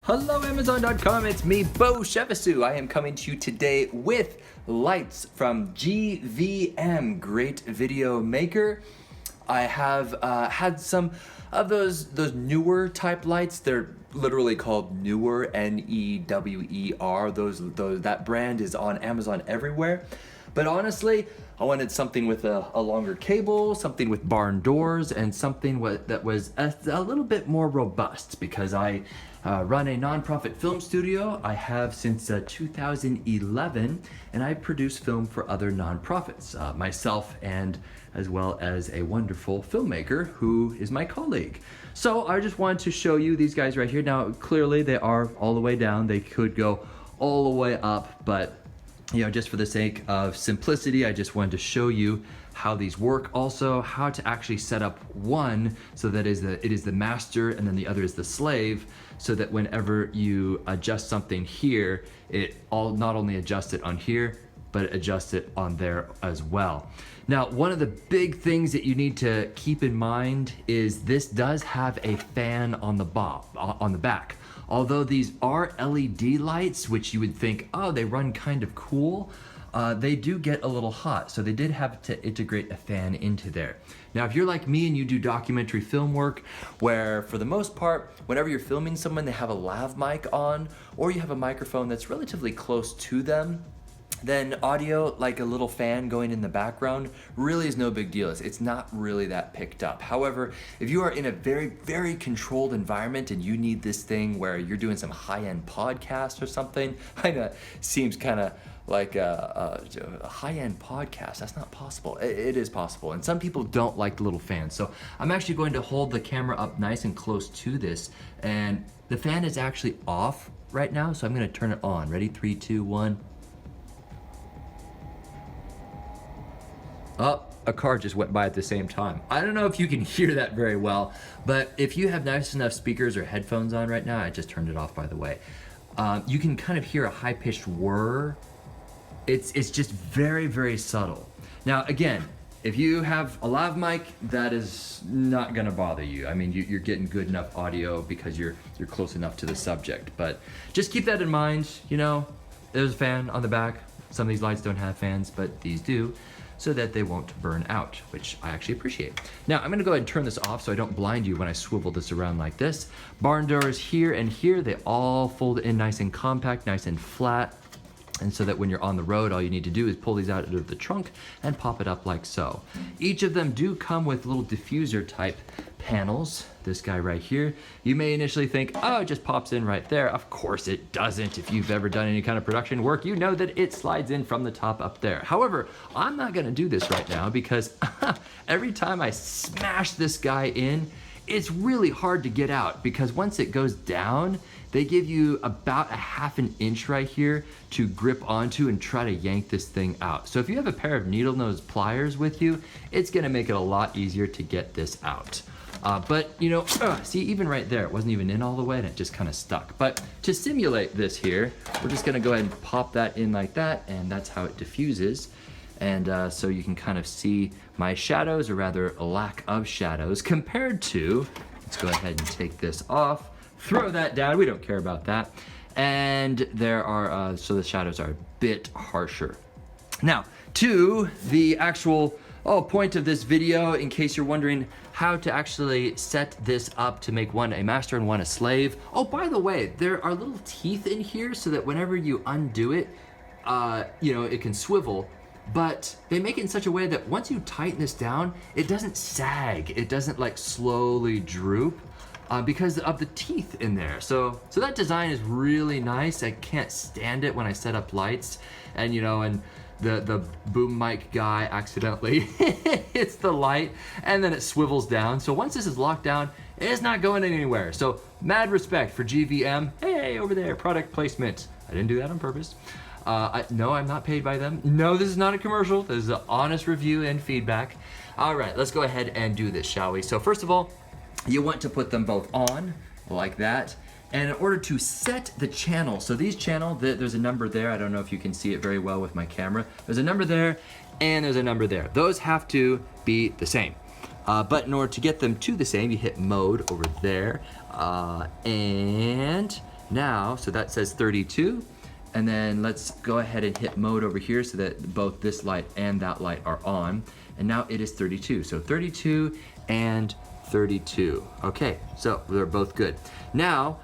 Hello Amazon.com, it's me, Beau. I am coming to you today with lights from GVM, great video maker. I have had some of those newer type lights. They're literally called Newer, N-E-W-E-R. That brand is on Amazon everywhere. But honestly, I wanted something with a longer cable, something with barn doors, and something that was a little bit more robust because I run a nonprofit film studio. I have since 2011, and I produce film for other nonprofits, myself and as well as a wonderful filmmaker who is my colleague. So I just wanted to show you these guys right here. Now, clearly they are all the way down. They could go all the way up, but you know, just for the sake of simplicity, I just wanted to show you how these work. Also, how to actually set up one so that it is the master and then the other is the slave, so that whenever you adjust something here, it not only adjusts it on here, but it adjusts it on there as well. Now, one of the big things that you need to keep in mind is this does have a fan on the back. Although these are LED lights, which you would think, oh, they run kind of cool, they do get a little hot. So they did have to integrate a fan into there. Now, if you're like me and you do documentary film work, where for the most part, whenever you're filming someone, they have a lav mic on, or you have a microphone that's relatively close to them, then audio, like a little fan going in the background, really is no big deal. It's not really that picked up. However, if you are in a very, very controlled environment and you need this thing where you're doing some high-end podcast or something, I know it seems kind of like a high-end podcast. That's not possible. It is possible. And some people don't like the little fan. So I'm actually going to hold the camera up nice and close to this. And the fan is actually off right now, so I'm going to turn it on. Ready? 3, 2, 1. Oh, a car just went by at the same time. I don't know if you can hear that very well, but if you have nice enough speakers or headphones on right now, I just turned it off, by the way, you can kind of hear a high-pitched whir. It's just very, very subtle. Now, again, if you have a lav mic, that is not gonna bother you. I mean, you're getting good enough audio because you're close enough to the subject, but just keep that in mind. You know, there's a fan on the back. Some of these lights don't have fans, but these do, so that they won't burn out, which I actually appreciate. Now, I'm gonna go ahead and turn this off so I don't blind you when I swivel this around like this. Barn doors here and here, they all fold in nice and compact, nice and flat. And so that when you're on the road, all you need to do is pull these out of the trunk and pop it up like so. Each of them do come with little diffuser type panels. This guy right here, you may initially think, oh, it just pops in right there. Of course it doesn't. If you've ever done any kind of production work, you know that it slides in from the top up there. However, I'm not gonna do this right now because every time I smash this guy in, it's really hard to get out, because once it goes down, they give you about a ½ an inch right here to grip onto and try to yank this thing out. So if you have a pair of needle nose pliers with you, it's gonna make it a lot easier to get this out. But you know, see, even right there, it wasn't even in all the way and it just kind of stuck. But to simulate this here, we're just gonna go ahead and pop that in like that, and that's how it diffuses. And so you can kind of see my shadows, or rather a lack of shadows, compared to, let's go ahead and take this off, throw that down, we don't care about that. And there are, so the shadows are a bit harsher. Now, to the actual point of this video, in case you're wondering how to actually set this up to make one a master and one a slave. Oh, by the way, there are little teeth in here so that whenever you undo it, you know, it can swivel. But they make it in such a way that once you tighten this down, it doesn't sag. It doesn't like slowly droop because of the teeth in there. So that design is really nice. I can't stand it when I set up lights and, you know, and the boom mic guy accidentally hits the light and then it swivels down. So once this is locked down, it is not going anywhere. So mad respect for GVM. Hey, over there, product placement. I didn't do that on purpose. No, I'm not paid by them. No, this is not a commercial. This is an honest review and feedback. All right, let's go ahead and do this, shall we? So first of all, you want to put them both on like that. And in order to set the channel, so these channel, there's a number there. I don't know if you can see it very well with my camera. There's a number there and there's a number there. Those have to be the same. But in order to get them to the same, you hit mode over there. And Now, so that says 32. And then let's go ahead and hit mode over here so that both this light and that light are on. And now it is 32. So 32 and 32. Okay, so they're both good. Now,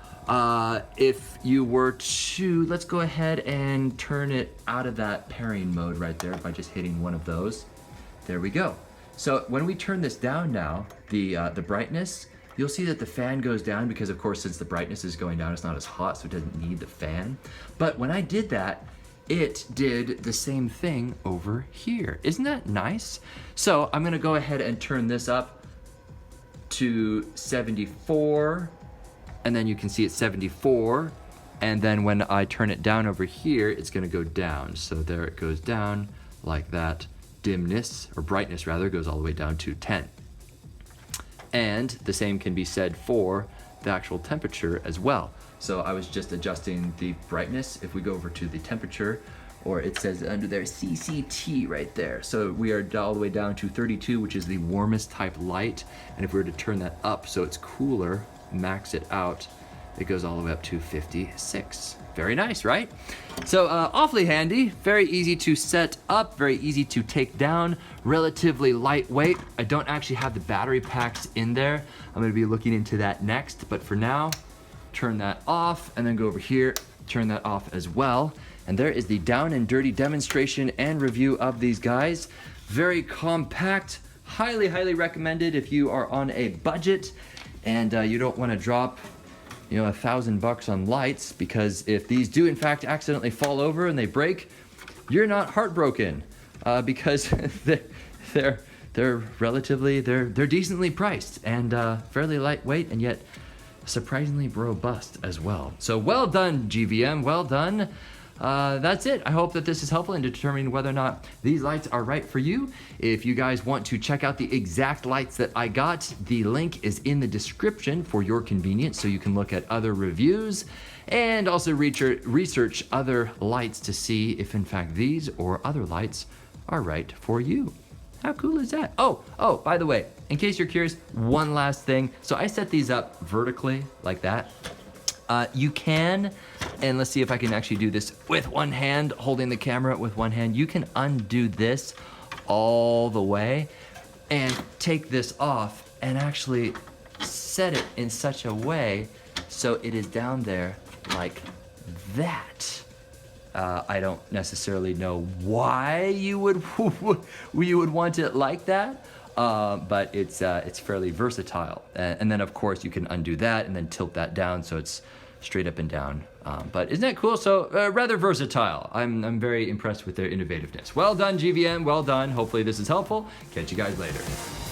if you were to, let's go ahead and turn it out of that pairing mode right there by just hitting one of those. There we go. So when we turn this down now, the brightness, you'll see that the fan goes down because of course since the brightness is going down, it's not as hot, so it doesn't need the fan. But when I did that, it did the same thing over here. Isn't that nice? So I'm gonna go ahead and turn this up to 74, and then you can see it's 74. And then when I turn it down over here, it's gonna go down. So there it goes down like that. Dimness, or brightness rather, goes all the way down to 10. And the same can be said for the actual temperature as well. So I was just adjusting the brightness. If we go over to the temperature, or it says under there CCT right there. So we are all the way down to 32, which is the warmest type light. And if we were to turn that up so it's cooler, max it out, it goes all the way up to 56. Very nice, right? So awfully handy, very easy to set up, very easy to take down, relatively lightweight. I don't actually have the battery packs in there. I'm gonna be looking into that next, but for now, turn that off and then go over here, turn that off as well. And there is the down and dirty demonstration and review of these guys. Very compact, highly, highly recommended if you are on a budget and you don't wanna drop $1,000 on lights, because if these do in fact accidentally fall over and they break, you're not heartbroken because they're decently priced and fairly lightweight and yet surprisingly robust as well. So well done, GVM, well done. That's it. I hope that this is helpful in determining whether or not these lights are right for you. If you guys want to check out the exact lights that I got, the link is in the description for your convenience, so you can look at other reviews and also research other lights to see if in fact these or other lights are right for you. How cool is that? Oh, by the way, in case you're curious, one last thing. So I set these up vertically like that. You can, and let's see if I can actually do this with one hand, holding the camera with one hand. You can undo this all the way and take this off and actually set it in such a way so it is down there like that. I don't necessarily know why you would want it like that, but it's fairly versatile. And then of course you can undo that and then tilt that down so it's straight up and down. But isn't that cool? So rather versatile. I'm very impressed with their innovativeness. Well done, GVM, well done. Hopefully this is helpful. Catch you guys later.